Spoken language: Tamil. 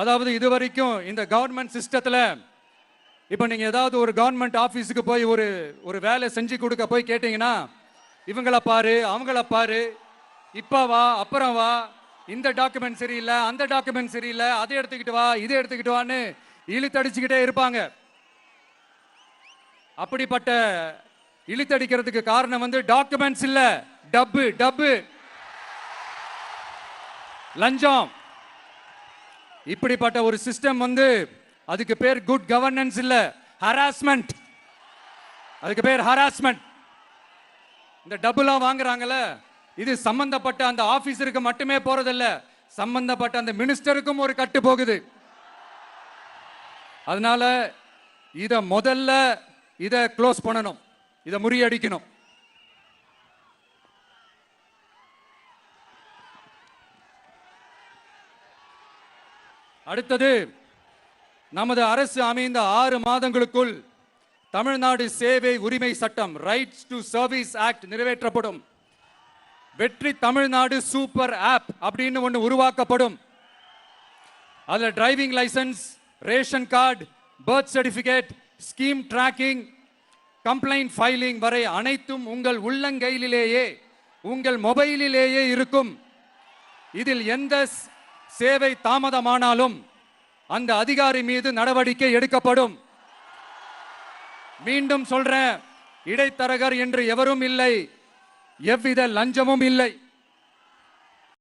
அதாவது இதுவரைக்கும் இந்த கவர்மெண்ட் சிஸ்டத்துல இப்போ நீங்க ஏதாவது ஒரு கவர்மெண்ட் ஆபீஸுக்கு போய் ஒரு வேலை செஞ்சு கொடுக்க போய் கேட்டீங்கன்னா, இவங்கள பாரு அவங்கள பாரு, இப்ப வா அப்புறம் வா, இந்த டாக்குமெண்ட் சரியில்லை அந்த டாக்குமெண்ட் சரியில்லை, அதை எடுத்துக்கிட்டு வா இதை எடுத்துக்கிட்டு வான்னு இழுத்தடிச்சுக்கிட்டே இருப்பாங்க. அப்படிப்பட்ட இழுத்தடிக்கிறதுக்கு காரணம் டாக்குமெண்ட்ஸ் இல்ல, டப்பு லஞ்சம். இப்படிப்பட்ட ஒரு சிஸ்டம் அதுக்கு பேர் குட் கவர்னன்ஸ் இல்ல, ஹராஸ்மெண்ட். அதுக்கு பேர் ஹராஸ்மெண்ட். இந்த டபுலாம் வாங்குறாங்கல்ல, இது சம்பந்தப்பட்ட அந்த ஆபீசருக்கு மட்டுமே போறதில்ல, சம்பந்தப்பட்ட அந்த மினிஸ்டருக்கும் ஒரு கட்டு போகுது. அதனால முதல்ல இத க்ளோஸ் பண்ணணும், இத முறியடிக்கணும். அடுத்தது, நமது அரசு அமைந்த 6 மாதங்களுக்குள் தமிழ்நாடு சேவை உரிமை சட்டம் ரைட்ஸ் டு சர்வீஸ் ஆக்ட் நிறைவேற்றப்படும். வெற்றி தமிழ்நாடு சூப்பர் ஆப் அப்படின்னு ஒன்று உருவாக்கப்படும். அதுல driving licence, ration card, birth certificate, scheme tracking, complaint filing வரை அனைத்தும் உங்கள் உள்ளங்கையிலேயே உங்கள் மொபைலிலேயே இருக்கும். இதில் எந்த சேவை தாமதமானாலும் அந்த அதிகாரி மீது நடவடிக்கை எடுக்கப்படும். மீண்டும் சொல்றேன், இடைத்தரகர் என்று எவரும் இல்லை, எவ்வித லஞ்சமும் இல்லை.